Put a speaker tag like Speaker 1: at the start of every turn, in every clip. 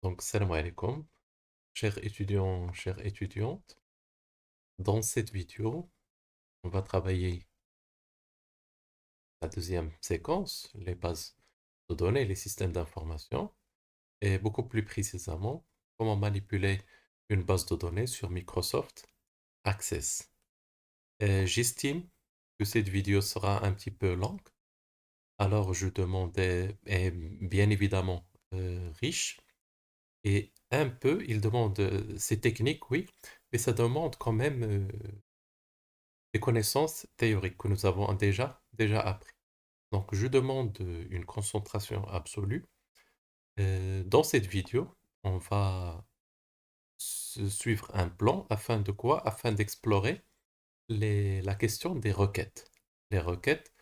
Speaker 1: Donc, salam alaikum, chers étudiants, chères étudiantes. Dans cette vidéo, on va travailler la deuxième séquence, les bases de données, les systèmes d'information, et beaucoup plus précisément, comment manipuler une base de données sur Microsoft Access. J'estime que cette vidéo sera un petit peu longue, alors je demandais, et bien évidemment riche, et un peu, il demande, c'est technique, oui, mais ça demande quand même des connaissances théoriques que nous avons déjà appris. Donc, je demande une concentration absolue. Dans cette vidéo, on va suivre un plan afin de quoi? Afin d'explorer la question des requêtes. Les requêtes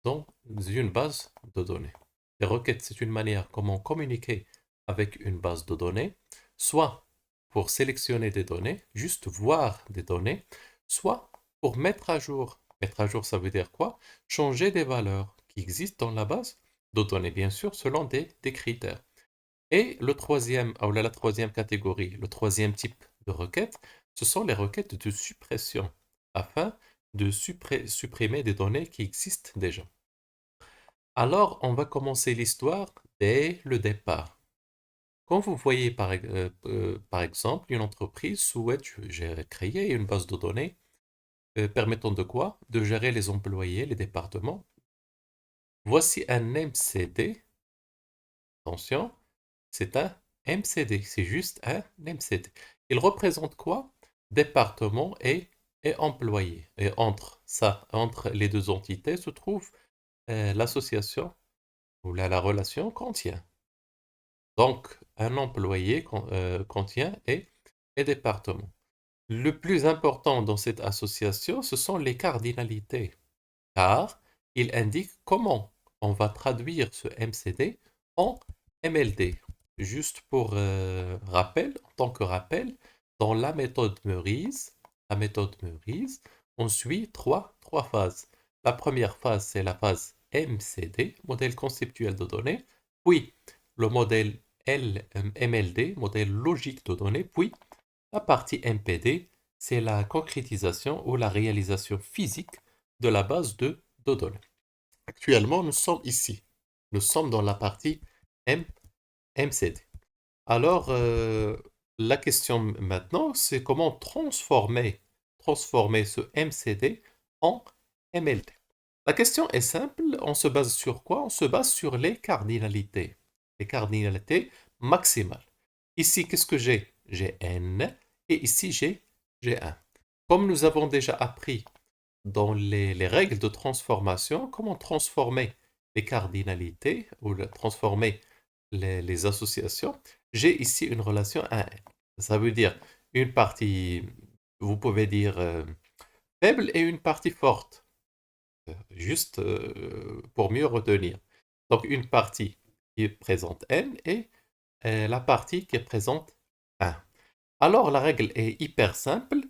Speaker 1: dans une base de données. Les requêtes, c'est une manière comment communiquer avec une base de données, soit pour sélectionner des données, juste voir des données, soit pour mettre à jour. Mettre à jour, ça veut dire quoi? Changer des valeurs qui existent dans la base de données, bien sûr, selon des critères. Et le troisième, ou la troisième catégorie, le troisième type de requête, ce sont les requêtes de suppression, afin de supprimer des données qui existent déjà. Alors, on va commencer l'histoire dès le départ. Quand vous voyez par exemple une entreprise souhaite créer une base de données permettant de quoi? De gérer les employés, les départements. Voici un MCD. Attention, c'est un MCD, c'est juste un MCD. Il représente quoi? Département et employé. Et entre ça, entre les deux entités se trouve l'association ou la relation contient. Donc, un employé contient et département. Le plus important dans cette association, ce sont les cardinalités, car il indique comment on va traduire ce MCD en MLD. Juste pour rappel, en tant que rappel, dans la méthode Meurice, on suit trois phases. La première phase, c'est la phase MCD, modèle conceptuel de données, puis le modèle MLD, modèle logique de données, puis la partie MPD, c'est la concrétisation ou la réalisation physique de la base de données. Actuellement, nous sommes ici. Nous sommes dans la partie MCD. Alors, la question maintenant, c'est comment transformer ce MCD en MLD. La question est simple, on se base sur quoi? On se base sur les cardinalités. Les cardinalités maximales. Ici, qu'est-ce que j'ai? J'ai n et ici, j'ai 1. Comme nous avons déjà appris dans les règles de transformation, comment transformer les cardinalités ou transformer les associations, j'ai ici une relation 1N. Ça veut dire une partie, vous pouvez dire faible et une partie forte, juste pour mieux retenir. Donc une partie qui présente N et la partie qui présente 1. Alors la règle est hyper simple.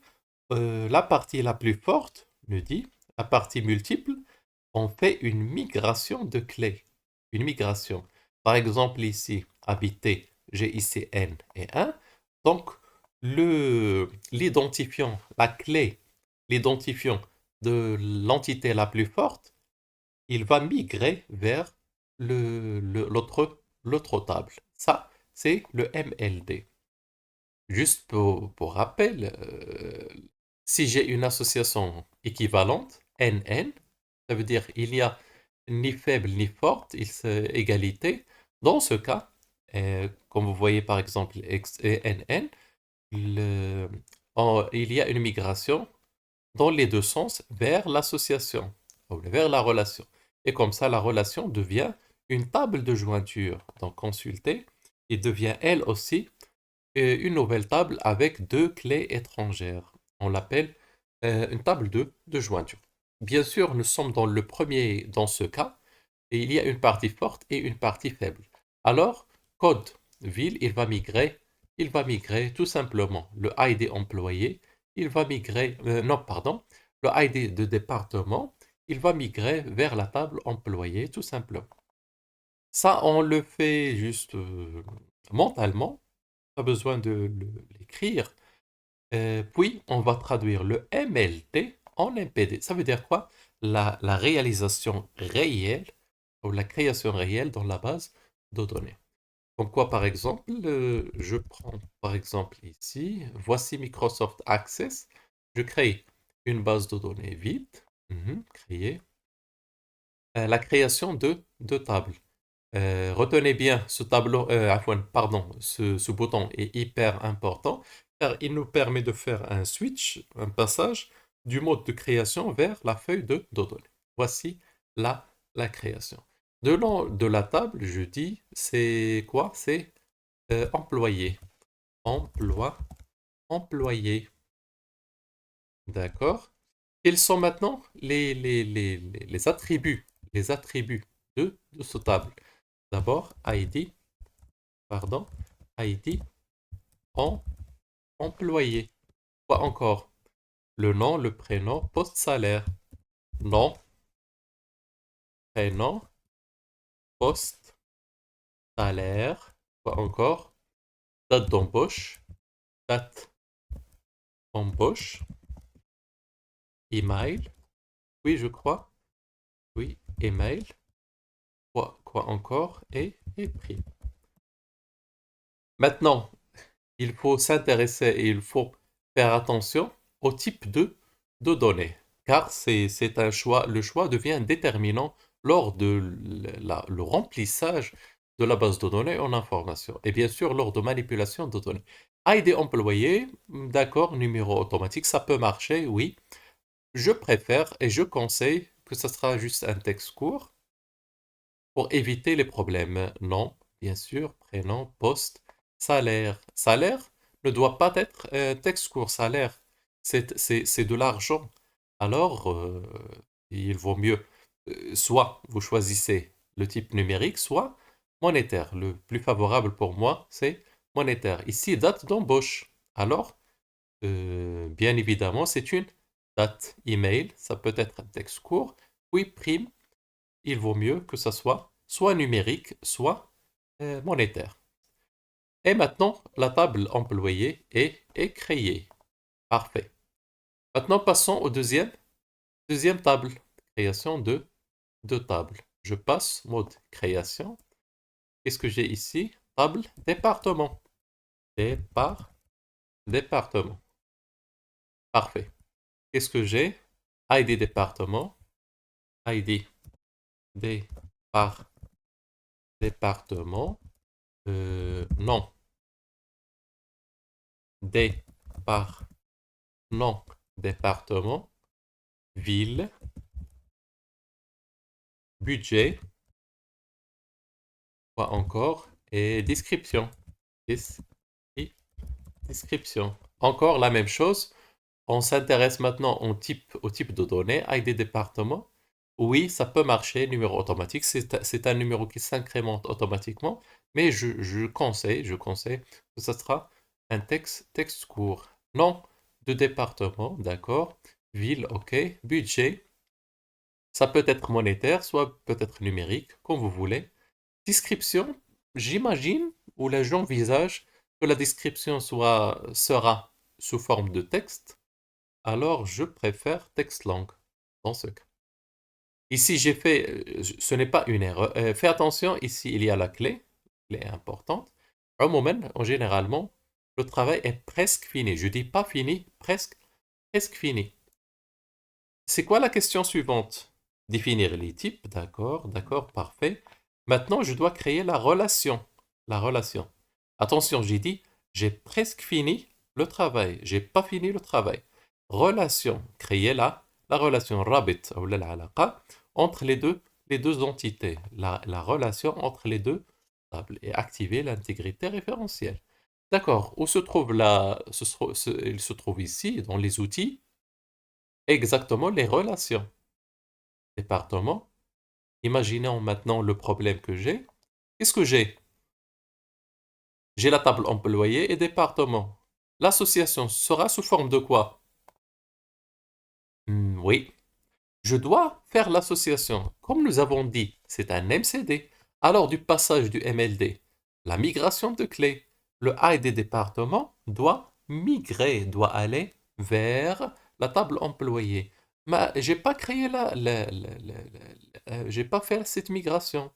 Speaker 1: La partie la plus forte nous dit, la partie multiple, on fait une migration de clés. Une migration. Par exemple, ici, habité, j'ai ici N et 1. Donc, l'identifiant, la clé, l'identifiant de l'entité la plus forte, il va migrer vers l'autre table. Ça, c'est le MLD. Juste pour rappel, si j'ai une association équivalente, NN, ça veut dire il n'y a ni faible ni forte, égalité. Dans ce cas, comme vous voyez par exemple X et NN, il y a une migration dans les deux sens vers l'association, ou vers la relation. Et comme ça, la relation devient une table de jointure. Donc consultez, il devient elle aussi une nouvelle table avec deux clés étrangères. On l'appelle une table de jointure. Bien sûr, nous sommes dans le premier, dans ce cas, et il y a une partie forte et une partie faible. Alors, code ville, il va migrer tout simplement le ID employé, il va migrer, non, pardon, le ID de département, il va migrer vers la table employé tout simplement. Ça, on le fait juste mentalement. pas besoin de l'écrire. Puis, on va traduire le MLT en MPD. Ça veut dire quoi? La réalisation réelle ou la création réelle dans la base de données. Comme quoi, par exemple, je prends par exemple ici, voici Microsoft Access. Je crée une base de données vide, créer. La création de deux tables. Retenez bien ce tableau, pardon, ce bouton est hyper important car il nous permet de faire un switch, un passage du mode de création vers la feuille de données. Voici la, la création. De nom de la table, je dis, c'est quoi? C'est employé. Emploi, employé. D'accord? Quels sont maintenant les attributs de ce table? D'abord, ID, pardon, ID en employé. Quoi encore? Le nom, le prénom, poste salaire. Nom, prénom, poste, salaire. Quoi encore? Date d'embauche, date embauche, email. Oui, je crois. Oui, email. Quoi encore? Et prix. Maintenant, il faut s'intéresser et il faut faire attention au type de données, car c'est un choix, le choix devient déterminant lors de le remplissage de la base de données en information et bien sûr lors de manipulation de données. ID employé, d'accord, numéro automatique, ça peut marcher, oui. Je préfère et je conseille que ça sera juste un texte court pour éviter les problèmes. Nom, bien sûr, prénom, poste, salaire. Salaire ne doit pas être un texte court. Salaire, c'est de l'argent. Alors, il vaut mieux, soit vous choisissez le type numérique, soit monétaire. Le plus favorable pour moi, c'est monétaire. Ici, date d'embauche. Alors, bien évidemment, c'est une date email. Ça peut être un texte court. Puis prime, il vaut mieux que ça soit numérique, soit monétaire. Et maintenant, la table employée est créée. Parfait. Maintenant, passons au deuxième table. Création de table. Je passe mode création. Qu'est-ce que j'ai ici? Table département. Département. Parfait. Qu'est-ce que j'ai? ID département. ID département. Non. Non, département, ville, budget, quoi encore, et description. Et description. Encore la même chose. On s'intéresse maintenant au type de données, ID département. Oui, ça peut marcher, numéro automatique. C'est un numéro qui s'incrémente automatiquement, mais je conseille que ça sera un texte court. Nom de département, d'accord. Ville, ok. Budget, ça peut être monétaire, soit peut-être numérique, comme vous voulez. Description, j'imagine, ou là j'envisage que la description sera sous forme de texte, alors je préfère texte langue dans ce cas. Ici, ce n'est pas une erreur. Fais attention, ici, il y a la clé est importante. Au moment, généralement, le travail est presque fini. Je dis pas fini, presque fini. C'est quoi la question suivante? Définir les types, d'accord, parfait. Maintenant, je dois créer la relation. La relation. Attention, j'ai dit, j'ai presque fini le travail. J'ai pas fini le travail. Relation. Créer la relation rabit ou l'alaqa entre les deux entités. La relation entre les deux tables et activer l'intégrité référentielle. D'accord. Où se trouve il se trouve ici, dans les outils, exactement les relations. Département. Imaginons maintenant le problème que j'ai. Qu'est-ce que j'ai? J'ai la table employé et département. L'association sera sous forme de quoi? Oui, je dois faire l'association. Comme nous avons dit, c'est un MCD. Alors du passage du MLD, la migration de clés, le ID département doit migrer, doit aller vers la table employée. Mais j'ai pas créé j'ai pas fait cette migration.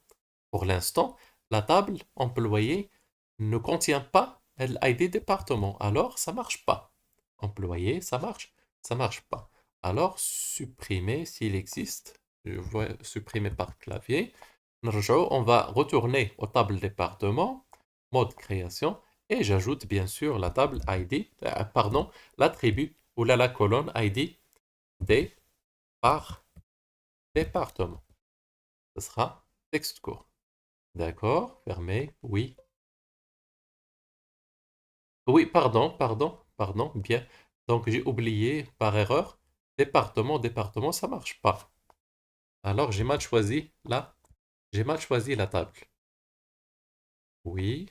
Speaker 1: Pour l'instant, la table employée ne contient pas l'ID département. Alors, ça marche pas. Employé, ça marche pas. Alors, supprimer s'il existe. Je vois supprimer par clavier. On va retourner aux tables département, mode création, et j'ajoute bien sûr la table ID, pardon, l'attribut ou la colonne ID des par département. Ce sera texte court. D'accord, fermé, oui. Oui, pardon, bien. Donc j'ai oublié par erreur, département, ça marche pas. Alors j'ai mal choisi la table. Oui,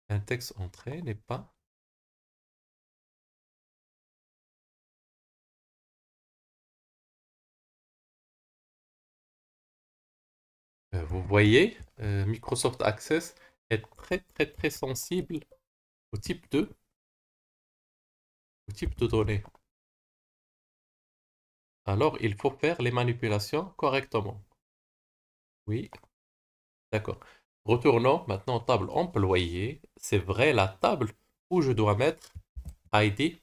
Speaker 1: un texte entrée n'est pas. Vous voyez, Microsoft Access est très sensible au type de, au type de données. Alors il faut faire les manipulations correctement. Oui, d'accord. Retournons maintenant aux tables employées. C'est vrai, la table où je dois mettre ID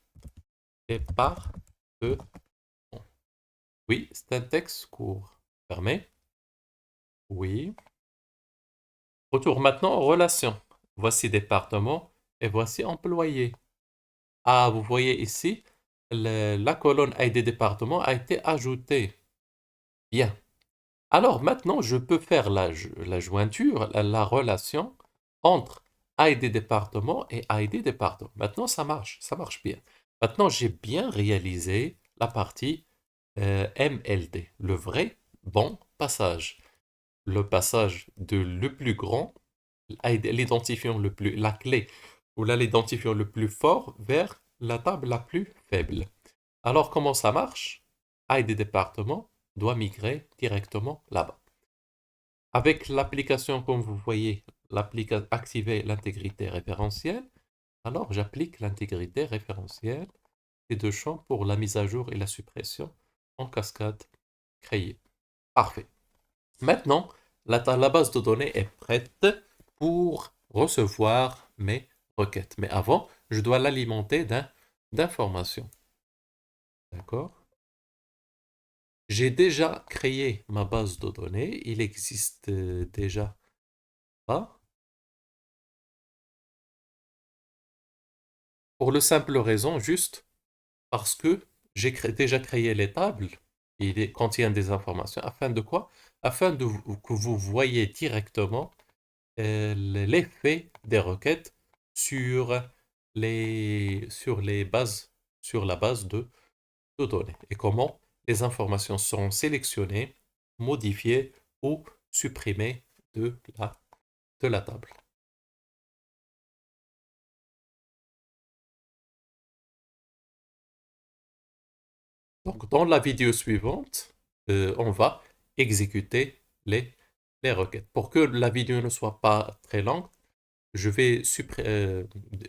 Speaker 1: et par E. Oui, c'est un texte court. Fermé. Oui. Retour maintenant aux relations. Voici département et voici employé. Ah, vous voyez ici, la colonne ID département a été ajoutée. Bien. Alors maintenant, je peux faire la jointure, la relation entre ID département et ID département. Maintenant, ça marche bien. Maintenant, j'ai bien réalisé la partie MLD, le vrai bon passage. Le passage de le plus grand, l'identifiant le plus, la clé, ou là l'identifiant le plus fort vers la table la plus faible. Alors, comment ça marche? ID département doit migrer directement là-bas. Avec l'application, comme vous voyez, activer l'intégrité référentielle, alors j'applique l'intégrité référentielle et deux champs pour la mise à jour et la suppression en cascade créée. Parfait. Maintenant, la base de données est prête pour recevoir mes requêtes. Mais avant, je dois l'alimenter d'informations. D'accord? J'ai déjà créé ma base de données. Il existe déjà pas. Pour le simple raison, juste parce que j'ai déjà créé les tables. Il contient des informations. Afin de quoi? Afin que vous voyez directement l'effet des requêtes sur les bases, sur la base de données et comment les informations seront sélectionnées, modifiées ou supprimées de la table. Donc, dans la vidéo suivante, on va exécuter les requêtes. Pour que la vidéo ne soit pas très longue, je vais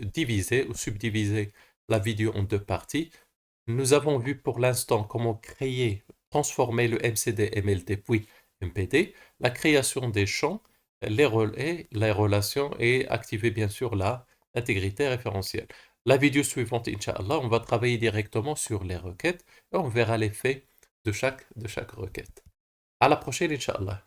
Speaker 1: diviser ou subdiviser la vidéo en deux parties. Nous avons vu pour l'instant comment créer, transformer le MCD, MLD, puis MPD, la création des champs, les relais, les relations et activer bien sûr l'intégrité référentielle. La vidéo suivante, Inch'Allah, on va travailler directement sur les requêtes et on verra l'effet de chaque requête. À la prochaine, Inch'Allah.